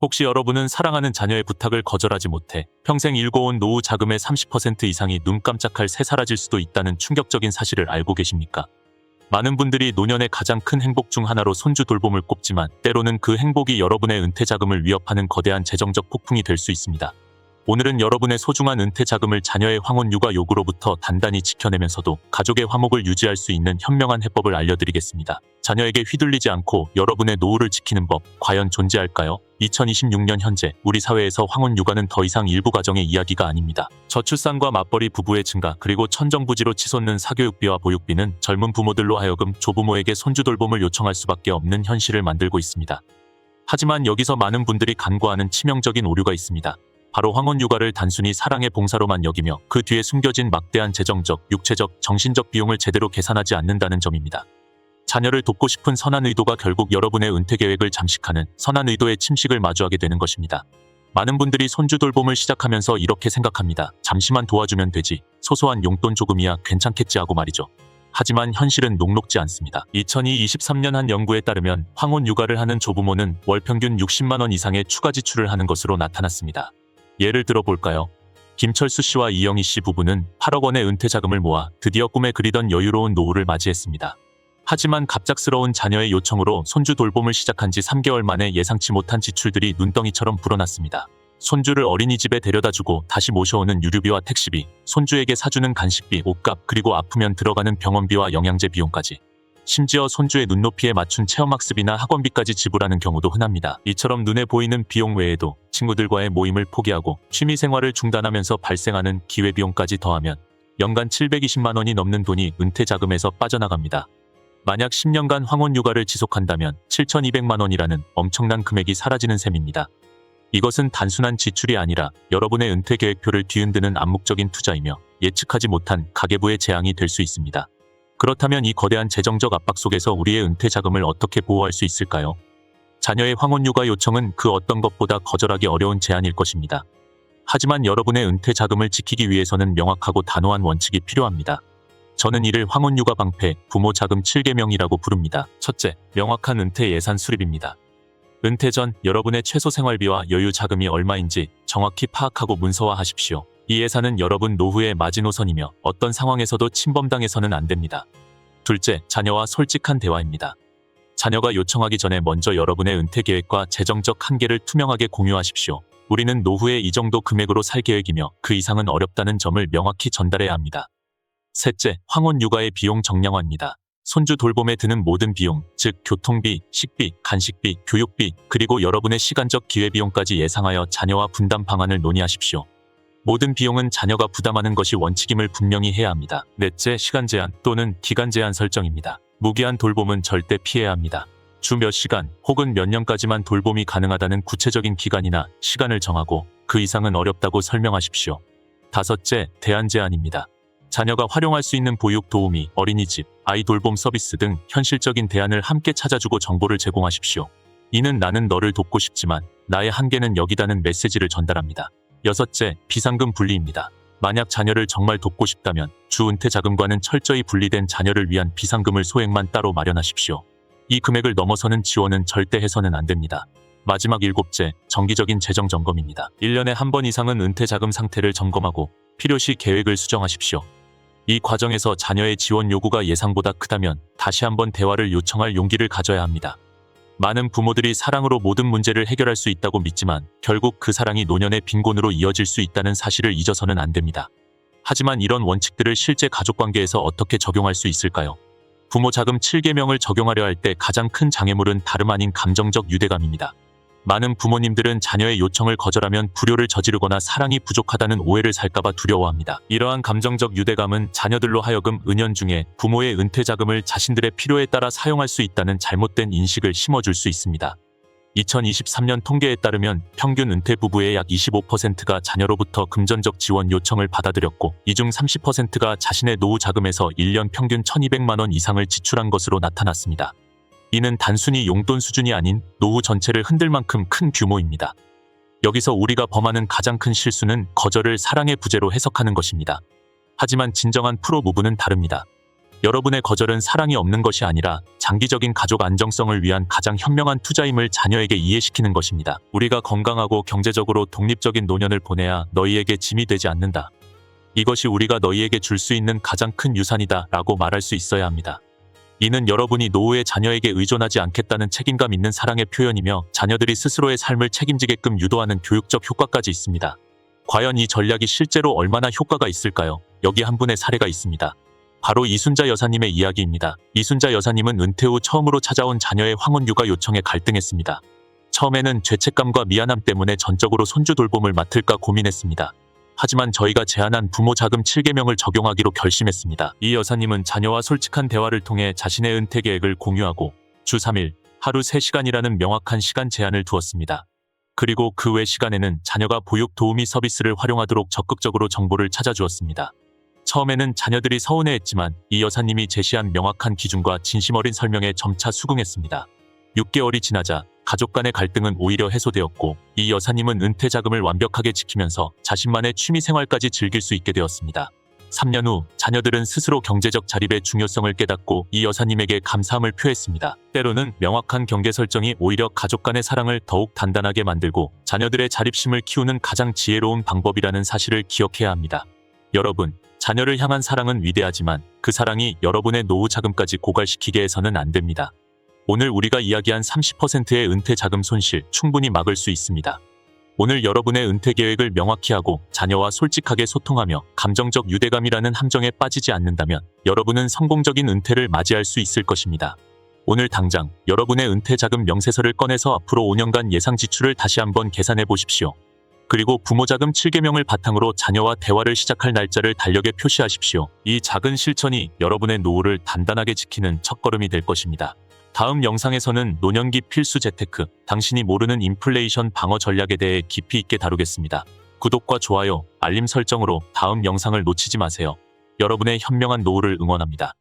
혹시 여러분은 사랑하는 자녀의 부탁을 거절하지 못해 평생 일궈온 노후 자금의 30% 이상이 눈 깜짝할 새 사라질 수도 있다는 충격적인 사실을 알고 계십니까? 많은 분들이 노년의 가장 큰 행복 중 하나로 손주 돌봄을 꼽지만 때로는 그 행복이 여러분의 은퇴 자금을 위협하는 거대한 재정적 폭풍이 될 수 있습니다. 오늘은 여러분의 소중한 은퇴 자금을 자녀의 황혼 육아 요구로부터 단단히 지켜내면서도 가족의 화목을 유지할 수 있는 현명한 해법을 알려드리겠습니다. 자녀에게 휘둘리지 않고 여러분의 노후를 지키는 법, 과연 존재할까요? 2026년 현재 우리 사회에서 황혼 육아는 더 이상 일부 가정의 이야기가 아닙니다. 저출산과 맞벌이 부부의 증가, 그리고 천정부지로 치솟는 사교육비와 보육비는 젊은 부모들로 하여금 조부모에게 손주 돌봄을 요청할 수밖에 없는 현실을 만들고 있습니다. 하지만 여기서 많은 분들이 간과하는 치명적인 오류가 있습니다. 바로 황혼 육아를 단순히 사랑의 봉사로만 여기며 그 뒤에 숨겨진 막대한 재정적, 육체적, 정신적 비용을 제대로 계산하지 않는다는 점입니다. 자녀를 돕고 싶은 선한 의도가 결국 여러분의 은퇴 계획을 잠식하는 선한 의도의 침식을 마주하게 되는 것입니다. 많은 분들이 손주 돌봄을 시작하면서 이렇게 생각합니다. 잠시만 도와주면 되지. 소소한 용돈 조금이야 괜찮겠지 하고 말이죠. 하지만 현실은 녹록지 않습니다. 2023년 한 연구에 따르면 황혼 육아를 하는 조부모는 월 평균 60만 원 이상의 추가 지출을 하는 것으로 나타났습니다. 예를 들어 볼까요? 김철수 씨와 이영희 씨 부부는 8억 원의 은퇴 자금을 모아 드디어 꿈에 그리던 여유로운 노후를 맞이했습니다. 하지만 갑작스러운 자녀의 요청으로 손주 돌봄을 시작한 지 3개월 만에 예상치 못한 지출들이 눈덩이처럼 불어났습니다. 손주를 어린이집에 데려다주고 다시 모셔오는 유류비와 택시비, 손주에게 사주는 간식비, 옷값, 그리고 아프면 들어가는 병원비와 영양제 비용까지. 심지어 손주의 눈높이에 맞춘 체험학습이나 학원비까지 지불하는 경우도 흔합니다. 이처럼 눈에 보이는 비용 외에도 친구들과의 모임을 포기하고 취미생활을 중단하면서 발생하는 기회비용까지 더하면 연간 720만 원이 넘는 돈이 은퇴 자금에서 빠져나갑니다. 만약 10년간 황혼 육아를 지속한다면 7,200만 원이라는 엄청난 금액이 사라지는 셈입니다. 이것은 단순한 지출이 아니라 여러분의 은퇴 계획표를 뒤흔드는 암묵적인 투자이며 예측하지 못한 가계부의 재앙이 될 수 있습니다. 그렇다면 이 거대한 재정적 압박 속에서 우리의 은퇴 자금을 어떻게 보호할 수 있을까요? 자녀의 황혼 육아 요청은 그 어떤 것보다 거절하기 어려운 제안일 것입니다. 하지만 여러분의 은퇴 자금을 지키기 위해서는 명확하고 단호한 원칙이 필요합니다. 저는 이를 황혼 육아 방패, 부모 자금 7계명이라고 부릅니다. 첫째, 명확한 은퇴 예산 수립입니다. 은퇴 전 여러분의 최소 생활비와 여유 자금이 얼마인지 정확히 파악하고 문서화하십시오. 이 예산은 여러분 노후의 마지노선이며 어떤 상황에서도 침범당해서는 안 됩니다. 둘째, 자녀와 솔직한 대화입니다. 자녀가 요청하기 전에 먼저 여러분의 은퇴 계획과 재정적 한계를 투명하게 공유하십시오. 우리는 노후에 이 정도 금액으로 살 계획이며 그 이상은 어렵다는 점을 명확히 전달해야 합니다. 셋째, 황혼 육아의 비용 정량화입니다. 손주 돌봄에 드는 모든 비용, 즉 교통비, 식비, 간식비, 교육비, 그리고 여러분의 시간적 기회비용까지 예상하여 자녀와 분담 방안을 논의하십시오. 모든 비용은 자녀가 부담하는 것이 원칙임을 분명히 해야 합니다. 넷째, 시간 제한 또는 기간 제한 설정입니다. 무기한 돌봄은 절대 피해야 합니다. 주 몇 시간 혹은 몇 년까지만 돌봄이 가능하다는 구체적인 기간이나 시간을 정하고 그 이상은 어렵다고 설명하십시오. 다섯째, 대안 제한입니다. 자녀가 활용할 수 있는 보육 도우미, 어린이집, 아이 돌봄 서비스 등 현실적인 대안을 함께 찾아주고 정보를 제공하십시오. 이는 나는 너를 돕고 싶지만 나의 한계는 여기다는 메시지를 전달합니다. 여섯째, 비상금 분리입니다. 만약 자녀를 정말 돕고 싶다면 주 은퇴 자금과는 철저히 분리된 자녀를 위한 비상금을 소액만 따로 마련하십시오. 이 금액을 넘어서는 지원은 절대 해서는 안 됩니다. 마지막 일곱째, 정기적인 재정 점검입니다. 1년에 한 번 이상은 은퇴 자금 상태를 점검하고 필요시 계획을 수정하십시오. 이 과정에서 자녀의 지원 요구가 예상보다 크다면 다시 한번 대화를 요청할 용기를 가져야 합니다. 많은 부모들이 사랑으로 모든 문제를 해결할 수 있다고 믿지만 결국 그 사랑이 노년의 빈곤으로 이어질 수 있다는 사실을 잊어서는 안 됩니다. 하지만 이런 원칙들을 실제 가족관계에서 어떻게 적용할 수 있을까요? 부모 자금 7계명을 적용하려 할 때 가장 큰 장애물은 다름 아닌 감정적 유대감입니다. 많은 부모님들은 자녀의 요청을 거절하면 불효를 저지르거나 사랑이 부족하다는 오해를 살까봐 두려워합니다. 이러한 감정적 유대감은 자녀들로 하여금 은연중에 부모의 은퇴 자금을 자신들의 필요에 따라 사용할 수 있다는 잘못된 인식을 심어줄 수 있습니다. 2023년 통계에 따르면 평균 은퇴 부부의 약 25%가 자녀로부터 금전적 지원 요청을 받아들였고 이 중 30%가 자신의 노후 자금에서 1년 평균 1,200만 원 이상을 지출한 것으로 나타났습니다. 이는 단순히 용돈 수준이 아닌 노후 전체를 흔들 만큼 큰 규모입니다. 여기서 우리가 범하는 가장 큰 실수는 거절을 사랑의 부재로 해석하는 것입니다. 하지만 진정한 프로 부부는 다릅니다. 여러분의 거절은 사랑이 없는 것이 아니라 장기적인 가족 안정성을 위한 가장 현명한 투자임을 자녀에게 이해시키는 것입니다. 우리가 건강하고 경제적으로 독립적인 노년을 보내야 너희에게 짐이 되지 않는다. 이것이 우리가 너희에게 줄 수 있는 가장 큰 유산이다 라고 말할 수 있어야 합니다. 이는 여러분이 노후에 자녀에게 의존하지 않겠다는 책임감 있는 사랑의 표현이며 자녀들이 스스로의 삶을 책임지게끔 유도하는 교육적 효과까지 있습니다. 과연 이 전략이 실제로 얼마나 효과가 있을까요? 여기 한 분의 사례가 있습니다. 바로 이순자 여사님의 이야기입니다. 이순자 여사님은 은퇴 후 처음으로 찾아온 자녀의 황혼 육아 요청에 갈등했습니다. 처음에는 죄책감과 미안함 때문에 전적으로 손주 돌봄을 맡을까 고민했습니다. 하지만 저희가 제안한 부모 자금 7계명을 적용하기로 결심했습니다. 이 여사님은 자녀와 솔직한 대화를 통해 자신의 은퇴 계획을 공유하고 주 3일, 하루 3시간이라는 명확한 시간 제한을 두었습니다. 그리고 그 외 시간에는 자녀가 보육 도우미 서비스를 활용하도록 적극적으로 정보를 찾아주었습니다. 처음에는 자녀들이 서운해했지만 이 여사님이 제시한 명확한 기준과 진심 어린 설명에 점차 수긍했습니다. 6개월이 지나자 가족 간의 갈등은 오히려 해소되었고 이 여사님은 은퇴 자금을 완벽하게 지키면서 자신만의 취미 생활까지 즐길 수 있게 되었습니다. 3년 후 자녀들은 스스로 경제적 자립의 중요성을 깨닫고 이 여사님에게 감사함을 표했습니다. 때로는 명확한 경계 설정이 오히려 가족 간의 사랑을 더욱 단단하게 만들고 자녀들의 자립심을 키우는 가장 지혜로운 방법이라는 사실을 기억해야 합니다. 여러분, 자녀를 향한 사랑은 위대하지만 그 사랑이 여러분의 노후 자금까지 고갈시키게 해서는 안 됩니다. 오늘 우리가 이야기한 30%의 은퇴 자금 손실 충분히 막을 수 있습니다. 오늘 여러분의 은퇴 계획을 명확히 하고 자녀와 솔직하게 소통하며 감정적 유대감이라는 함정에 빠지지 않는다면 여러분은 성공적인 은퇴를 맞이할 수 있을 것입니다. 오늘 당장 여러분의 은퇴 자금 명세서를 꺼내서 앞으로 5년간 예상 지출을 다시 한번 계산해 보십시오. 그리고 부모 자금 7계명을 바탕으로 자녀와 대화를 시작할 날짜를 달력에 표시하십시오. 이 작은 실천이 여러분의 노후를 단단하게 지키는 첫걸음이 될 것입니다. 다음 영상에서는 노년기 필수 재테크, 당신이 모르는 인플레이션 방어 전략에 대해 깊이 있게 다루겠습니다. 구독과 좋아요, 알림 설정으로 다음 영상을 놓치지 마세요. 여러분의 현명한 노후를 응원합니다.